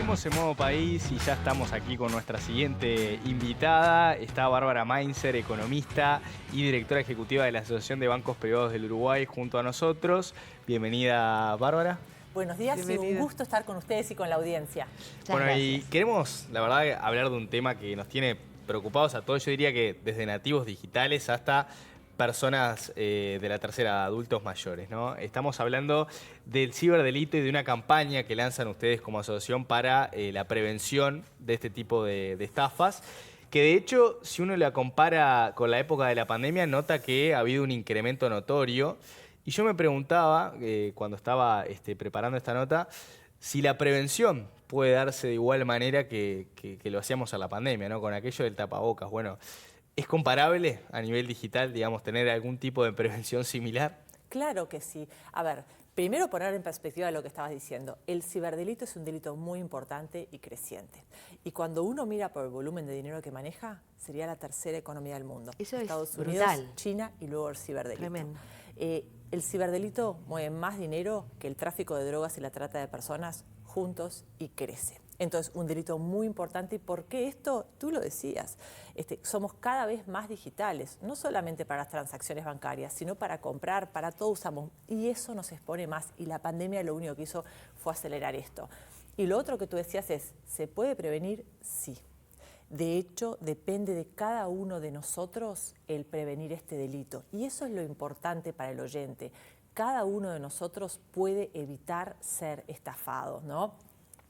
Seguimos en Modo País y ya estamos aquí con nuestra siguiente invitada. Está Bárbara Mainzer, economista y directora ejecutiva de la Asociación de Bancos Privados del Uruguay, junto a nosotros. Bienvenida, Bárbara. Buenos días y un gusto estar con ustedes y con la audiencia. Bueno, y queremos, la verdad, hablar de un tema que nos tiene preocupados a todos. Yo diría que desde nativos digitales hasta personas de la tercera edad, adultos mayores, ¿no? Estamos hablando del ciberdelito y de una campaña que lanzan ustedes como asociación para la prevención de este tipo de estafas, que de hecho, si uno la compara con la época de la pandemia, nota que ha habido un incremento notorio. Y yo me preguntaba, cuando estaba preparando esta nota, si la prevención puede darse de igual manera que lo hacíamos en la pandemia, ¿no? Con aquello del tapabocas. Bueno, ¿es comparable a nivel digital, digamos, tener algún tipo de prevención similar? Claro que sí. A ver, primero poner en perspectiva lo que estabas diciendo. El ciberdelito es un delito muy importante y creciente. Y cuando uno mira por el volumen de dinero que maneja, sería la tercera economía del mundo. Eso Estados es Unidos, brutal. China y luego el ciberdelito. Tremendo. El ciberdelito mueve más dinero que el tráfico de drogas y la trata de personas juntos y crece. Entonces, un delito muy importante. ¿Y por qué esto? Tú lo decías. Somos cada vez más digitales, no solamente para las transacciones bancarias, sino para comprar, para todo usamos. Y eso nos expone más. Y la pandemia lo único que hizo fue acelerar esto. Y lo otro que tú decías es, ¿se puede prevenir? Sí. De hecho, depende de cada uno de nosotros el prevenir este delito. Y eso es lo importante para el oyente. Cada uno de nosotros puede evitar ser estafado, ¿no?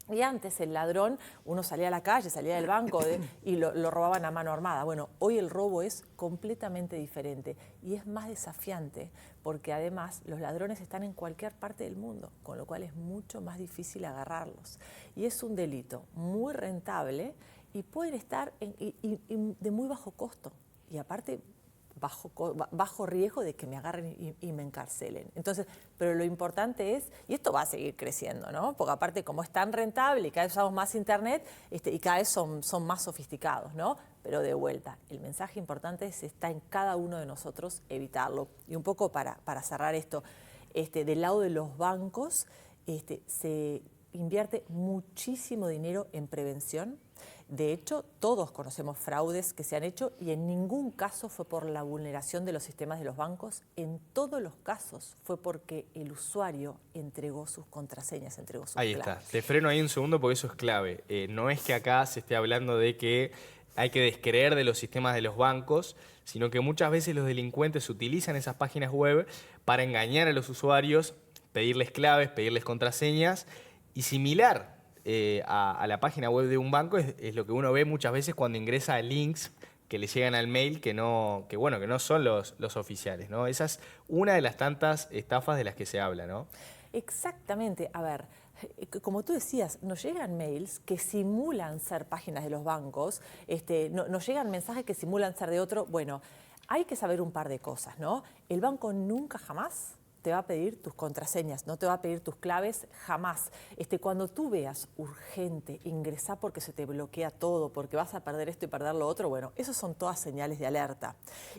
Y antes el ladrón, uno salía a la calle, salía del banco y lo robaban a mano armada. Bueno, hoy el robo es completamente diferente y es más desafiante porque además los ladrones están en cualquier parte del mundo, con lo cual es mucho más difícil agarrarlos. Y es un delito muy rentable y pueden estar de muy bajo costo y aparte bajo riesgo de que me agarren y me encarcelen. Entonces, pero lo importante es, y esto va a seguir creciendo, ¿no? Porque aparte como es tan rentable y cada vez usamos más internet y cada vez son más sofisticados, ¿no? Pero de vuelta, el mensaje importante está en cada uno de nosotros evitarlo. Y un poco para cerrar esto, del lado de los bancos se invierte muchísimo dinero en prevención. De hecho, todos conocemos fraudes que se han hecho y en ningún caso fue por la vulneración de los sistemas de los bancos. En todos los casos fue porque el usuario entregó sus contraseñas, entregó sus Ahí claves. está. Te freno ahí un segundo porque eso es clave. No es que acá se esté hablando de que hay que descreer de los sistemas de los bancos, sino que muchas veces los delincuentes utilizan esas páginas web para engañar a los usuarios, pedirles claves, pedirles contraseñas y similar a la página web de un banco es lo que uno ve muchas veces cuando ingresa a links que le llegan al mail que no son los oficiales, ¿no? Esa es una de las tantas estafas de las que se habla, ¿no? Exactamente. A ver, como tú decías, nos llegan mails que simulan ser páginas de los bancos, nos llegan mensajes que simulan ser de otro. Bueno, hay que saber un par de cosas, ¿no? El banco nunca jamás te va a pedir tus contraseñas, no te va a pedir tus claves jamás. Cuando tú veas urgente, ingresá porque se te bloquea todo, porque vas a perder esto y perder lo otro, bueno, esas son todas señales de alerta.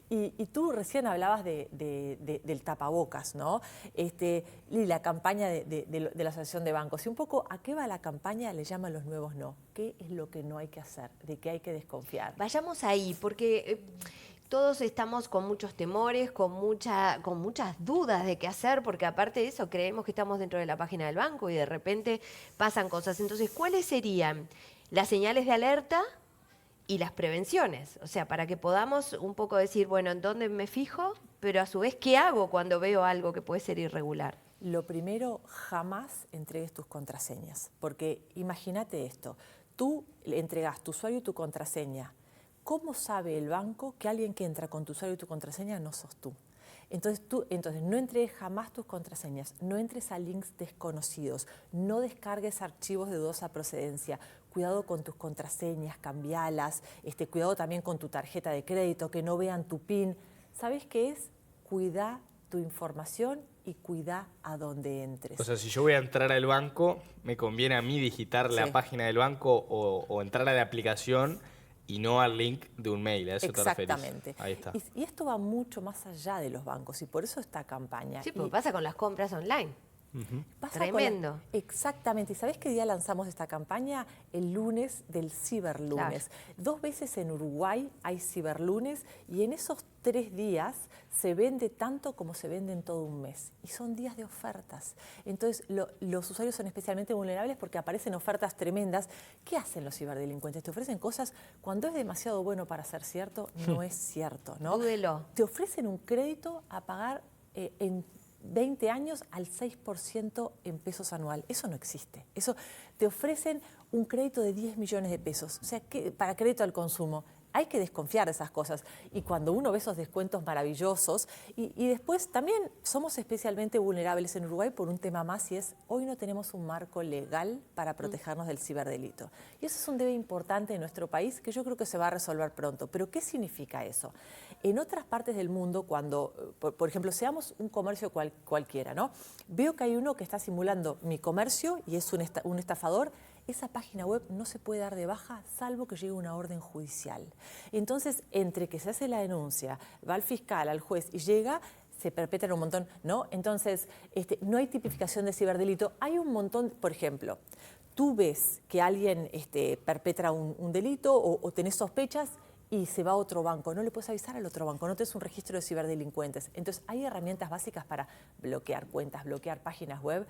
Y tú recién hablabas del tapabocas, ¿no? Y la campaña de la Asociación de Bancos. Y un poco, ¿a qué va la campaña? Le llaman los nuevos no. ¿Qué es lo que no hay que hacer? ¿De qué hay que desconfiar? Vayamos ahí, porque todos estamos con muchos temores, con muchas dudas de qué hacer, porque aparte de eso creemos que estamos dentro de la página del banco y de repente pasan cosas. Entonces, ¿cuáles serían las señales de alerta y las prevenciones? O sea, para que podamos un poco decir, bueno, ¿en dónde me fijo? Pero a su vez, ¿qué hago cuando veo algo que puede ser irregular? Lo primero, jamás entregues tus contraseñas, porque imagínate esto, tú le entregas tu usuario y tu contraseña. ¿Cómo sabe el banco que alguien que entra con tu usuario y tu contraseña no sos tú? Entonces no entregues jamás tus contraseñas, no entres a links desconocidos, no descargues archivos de dudosa procedencia. Cuidado con tus contraseñas, cambialas, cuidado también con tu tarjeta de crédito, que no vean tu PIN. ¿Sabes qué es? Cuida tu información y cuida a dónde entres. O sea, si yo voy a entrar al banco, me conviene a mí digitar la página del banco o entrar a la aplicación y no al link de un mail. ¿A eso te referís? Exactamente. Ahí está. Y esto va mucho más allá de los bancos y por eso esta campaña. Sí, porque pasa con las compras online. Pasa con Tremendo. Exactamente. ¿Y sabés qué día lanzamos esta campaña? El lunes del Ciberlunes. Claro. 2 veces en Uruguay hay Ciberlunes y en esos 3 días se vende tanto como se vende en todo un mes. Y son días de ofertas. Entonces los usuarios son especialmente vulnerables porque aparecen ofertas tremendas. ¿Qué hacen los ciberdelincuentes? Te ofrecen cosas cuando es demasiado bueno para ser cierto, no es cierto, ¿no? Dúdelo. Te ofrecen un crédito a pagar en 20 años al 6% en pesos anual. Eso no existe. Eso te ofrecen un crédito de 10 millones de pesos. O sea, que para crédito al consumo. Hay que desconfiar de esas cosas. Y cuando uno ve esos descuentos maravillosos, y después también somos especialmente vulnerables en Uruguay por un tema más, y es hoy no tenemos un marco legal para protegernos del ciberdelito. Y eso es un debe importante en nuestro país que yo creo que se va a resolver pronto. ¿Pero qué significa eso? En otras partes del mundo, cuando, por ejemplo, seamos un comercio cualquiera, ¿no? Veo que hay uno que está simulando mi comercio y es un estafador. Esa página web no se puede dar de baja salvo que llegue una orden judicial. Entonces, entre que se hace la denuncia, va al fiscal, al juez y llega, se perpetran un montón, ¿no? Entonces, no hay tipificación de ciberdelito. Hay un montón, por ejemplo, tú ves que alguien perpetra un delito o tenés sospechas y se va a otro banco. No le puedes avisar al otro banco, no tenés un registro de ciberdelincuentes. Entonces, hay herramientas básicas para bloquear cuentas, bloquear páginas web,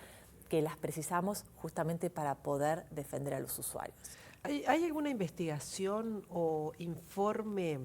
que las precisamos justamente para poder defender a los usuarios. ¿Hay alguna investigación o informe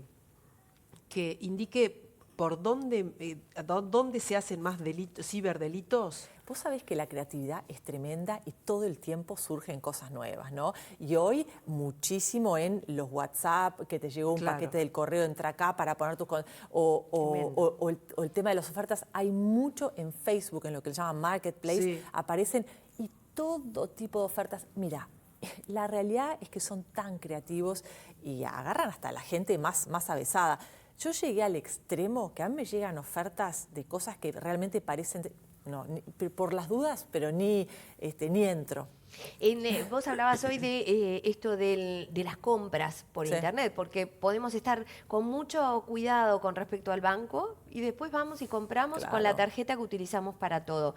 que indique por dónde se hacen más ciberdelitos? Vos sabés que la creatividad es tremenda y todo el tiempo surgen cosas nuevas, ¿no? Y hoy muchísimo en los WhatsApp, que te llegó un paquete del correo, entra acá para poner tus... O el tema de las ofertas. Hay mucho en Facebook, en lo que se llama Marketplace, aparecen y todo tipo de ofertas. Mira, la realidad es que son tan creativos y agarran hasta la gente más avesada. Yo llegué al extremo que a mí me llegan ofertas de cosas que realmente parecen... No, por las dudas, pero ni entro. Vos hablabas hoy de esto de las compras por internet, porque podemos estar con mucho cuidado con respecto al banco y después vamos y compramos con la tarjeta que utilizamos para todo.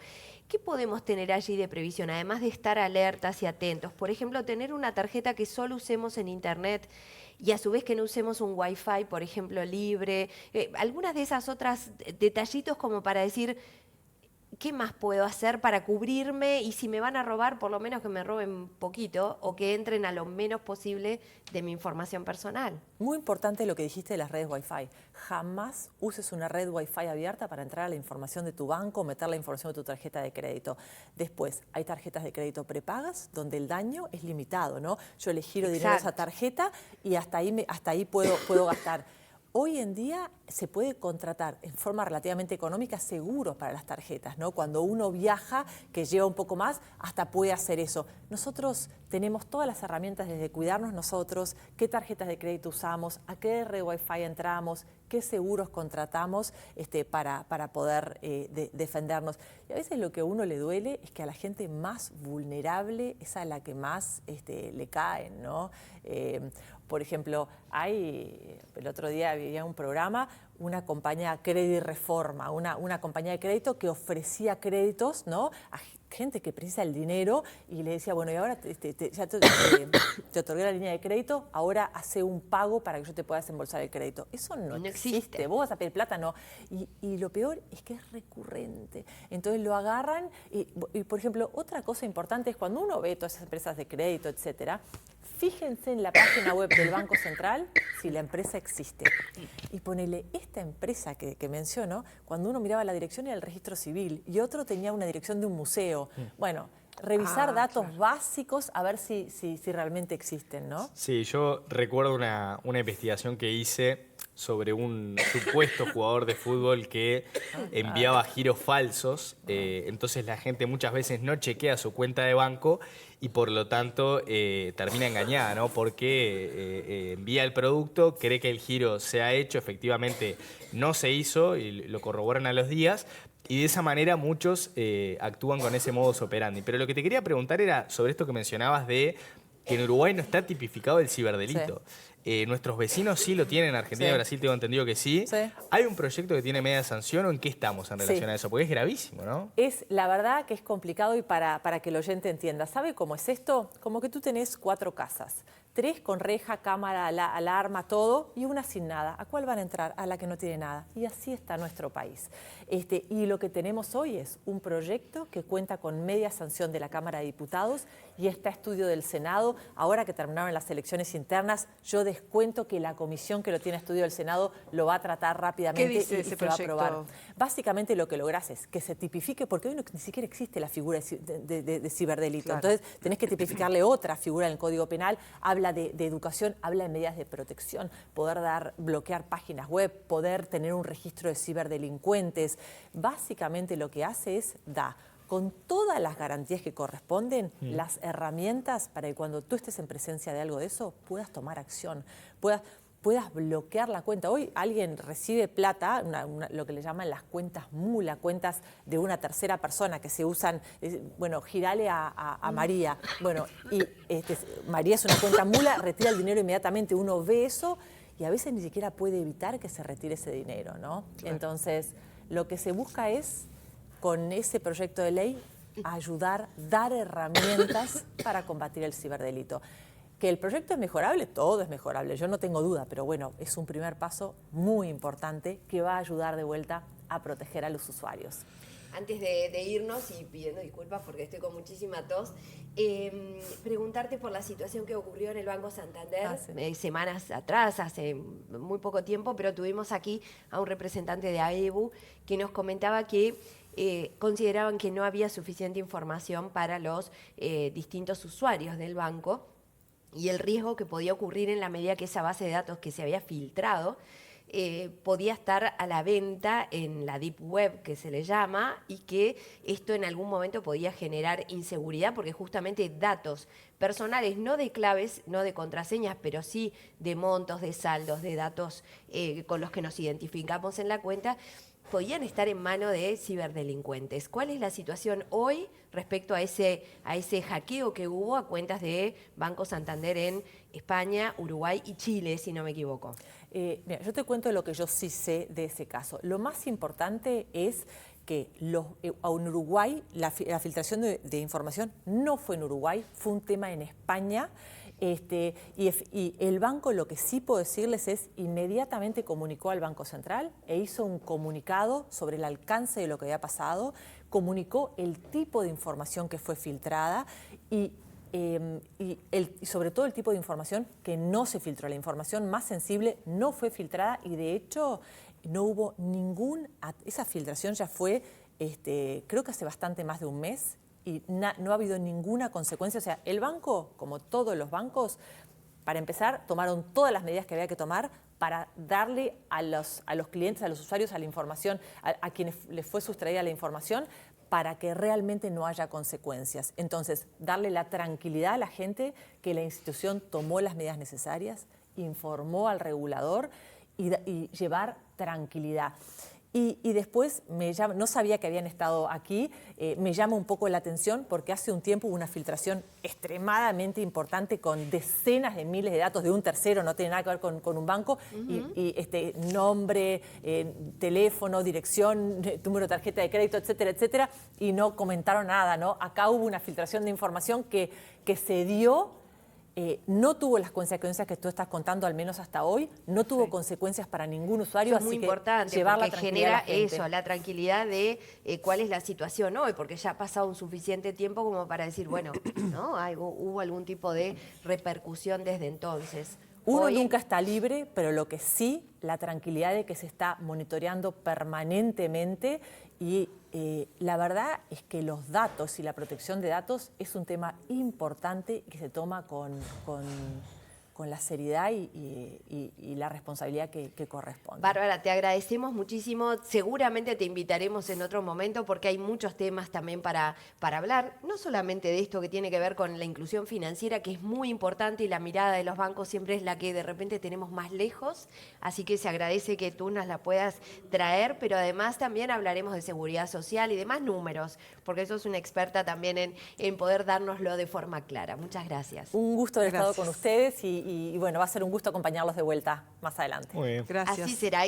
¿Qué podemos tener allí de previsión, además de estar alertas y atentos? Por ejemplo, tener una tarjeta que solo usemos en internet y a su vez que no usemos un Wi-Fi, por ejemplo, libre. Algunas de esas otras detallitos como para decir... ¿Qué más puedo hacer para cubrirme? Y si me van a robar, por lo menos que me roben poquito o que entren a lo menos posible de mi información personal. Muy importante lo que dijiste de las redes Wi-Fi. Jamás uses una red Wi-Fi abierta para entrar a la información de tu banco o meter la información de tu tarjeta de crédito. Después, hay tarjetas de crédito prepagas donde el daño es limitado, ¿no? Yo le giro dinero a esa tarjeta y hasta ahí puedo gastar. Hoy en día se puede contratar en forma relativamente económica seguros para las tarjetas, ¿no? Cuando uno viaja, que lleva un poco más, hasta puede hacer eso. Nosotros tenemos todas las herramientas desde cuidarnos nosotros, qué tarjetas de crédito usamos, a qué red Wi-Fi entramos, qué seguros contratamos para poder defendernos. Y a veces lo que a uno le duele es que a la gente más vulnerable es a la que más le caen, ¿no? Por ejemplo, el otro día había un programa, una compañía Credit Reforma, una compañía de crédito que ofrecía créditos, ¿no?, a gente que precisa el dinero y le decía, bueno, y ahora ya te otorgué la línea de crédito, ahora hace un pago para que yo te pueda desembolsar el crédito. Eso no existe. Vos vas a pedir plata, no. Y lo peor es que es recurrente. Entonces lo agarran y, por ejemplo, otra cosa importante es cuando uno ve todas esas empresas de crédito, etcétera, fíjense en la página web del Banco Central si la empresa existe. Y ponele, esta empresa que menciono, cuando uno miraba la dirección era el registro civil y otro tenía una dirección de un museo. Bueno, revisar datos básicos a ver si realmente existen, ¿no? Sí, yo recuerdo una investigación que hice sobre un supuesto jugador de fútbol que enviaba giros falsos. Entonces la gente muchas veces no chequea su cuenta de banco y por lo tanto termina engañada, ¿no? Porque envía el producto, cree que el giro se ha hecho, efectivamente no se hizo y lo corroboran a los días. Y de esa manera muchos actúan con ese modus operandi. Pero lo que te quería preguntar era sobre esto que mencionabas de que en Uruguay no está tipificado el ciberdelito. Nuestros vecinos sí lo tienen, Argentina y Sí. Brasil tengo entendido que sí. Sí. ¿Hay un proyecto que tiene media sanción o en qué estamos en relación Sí. a eso? Porque es gravísimo, ¿no? Es la verdad que es complicado y para que el oyente entienda. ¿Sabe cómo es esto? Como que tú tenés 4 casas. 3 con reja, cámara, alarma, todo, y una sin nada. ¿A cuál van a entrar? A la que no tiene nada. Y así está nuestro país. Y lo que tenemos hoy es un proyecto que cuenta con media sanción de la Cámara de Diputados y está a estudio del Senado. Ahora que terminaron las elecciones internas, yo descuento que la comisión que lo tiene a estudio del Senado lo va a tratar rápidamente ¿Qué dice y ese se va a proyecto? aprobar. Básicamente lo que lográs es que se tipifique, porque hoy ni siquiera existe la figura de ciberdelito. Claro. Entonces tenés que tipificarle otra figura en el Código Penal. Habla de educación, habla de medidas de protección, poder bloquear páginas web, poder tener un registro de ciberdelincuentes. Básicamente lo que hace es con todas las garantías que corresponden, las herramientas para que cuando tú estés en presencia de algo de eso, puedas tomar acción, puedas bloquear la cuenta. Hoy alguien recibe plata, lo que le llaman las cuentas mula, cuentas de una tercera persona que se usan, girale a María. Bueno, y María es una cuenta mula, retira el dinero inmediatamente, uno ve eso y a veces ni siquiera puede evitar que se retire ese dinero, ¿no? Claro. Entonces, lo que se busca es, con ese proyecto de ley, ayudar, dar herramientas para combatir el ciberdelito. Que el proyecto es mejorable, todo es mejorable, yo no tengo duda, pero bueno, es un primer paso muy importante que va a ayudar de vuelta a proteger a los usuarios. Antes de irnos, y pidiendo disculpas porque estoy con muchísima tos, preguntarte por la situación que ocurrió en el Banco Santander semanas atrás, hace muy poco tiempo, pero tuvimos aquí a un representante de AEBU que nos comentaba que consideraban que no había suficiente información para los distintos usuarios del banco y el riesgo que podía ocurrir en la medida que esa base de datos que se había filtrado podía estar a la venta en la Deep Web, que se le llama, y que esto en algún momento podía generar inseguridad, porque justamente datos personales, no de claves, no de contraseñas, pero sí de montos, de saldos, de datos con los que nos identificamos en la cuenta, podían estar en manos de ciberdelincuentes. ¿Cuál es la situación hoy respecto a ese hackeo que hubo a cuentas de Banco Santander en España, Uruguay y Chile, si no me equivoco? Mira, yo te cuento lo que yo sí sé de ese caso. Lo más importante es que en Uruguay la filtración de información no fue en Uruguay, fue un tema en España. Y el banco, lo que sí puedo decirles es, inmediatamente comunicó al Banco Central e hizo un comunicado sobre el alcance de lo que había pasado, comunicó el tipo de información que fue filtrada y sobre todo el tipo de información que no se filtró. La información más sensible no fue filtrada y de hecho no hubo esa filtración ya fue, creo que hace bastante más de un mes, y no ha habido ninguna consecuencia. O sea, el banco, como todos los bancos, para empezar, tomaron todas las medidas que había que tomar para darle a los clientes, a los usuarios, a la información, a quienes les fue sustraída la información, para que realmente no haya consecuencias. Entonces, darle la tranquilidad a la gente que la institución tomó las medidas necesarias, informó al regulador y llevar tranquilidad. Y después no sabía que habían estado aquí, me llama un poco la atención porque hace un tiempo hubo una filtración extremadamente importante con decenas de miles de datos de un tercero, no tiene nada que ver con un banco, nombre, teléfono, dirección, número de tarjeta de crédito, etcétera, etcétera, y no comentaron nada, ¿no? Acá hubo una filtración de información que se dio. No tuvo las consecuencias que tú estás contando, al menos hasta hoy, no tuvo consecuencias para ningún usuario, Eso es muy importante, llevar la porque tranquilidad a genera la gente. eso, la tranquilidad de cuál es la situación hoy, porque ya ha pasado un suficiente tiempo como para decir, bueno, ¿no? Hubo algún tipo de repercusión desde entonces. Uno Hoy, nunca está libre, pero lo que sí, la tranquilidad de que se está monitoreando permanentemente y la verdad es que los datos y la protección de datos es un tema importante que se toma con la seriedad y la responsabilidad que corresponde. Bárbara, te agradecemos muchísimo. Seguramente te invitaremos en otro momento porque hay muchos temas también para hablar, no solamente de esto que tiene que ver con la inclusión financiera, que es muy importante y la mirada de los bancos siempre es la que de repente tenemos más lejos, así que se agradece que tú nos la puedas traer, pero además también hablaremos de seguridad social y demás números, porque sos una experta también en poder dárnoslo de forma clara. Muchas gracias. Un gusto haber estado con ustedes y y bueno, va a ser un gusto acompañarlos de vuelta más adelante. Muy bien. Gracias. Así será.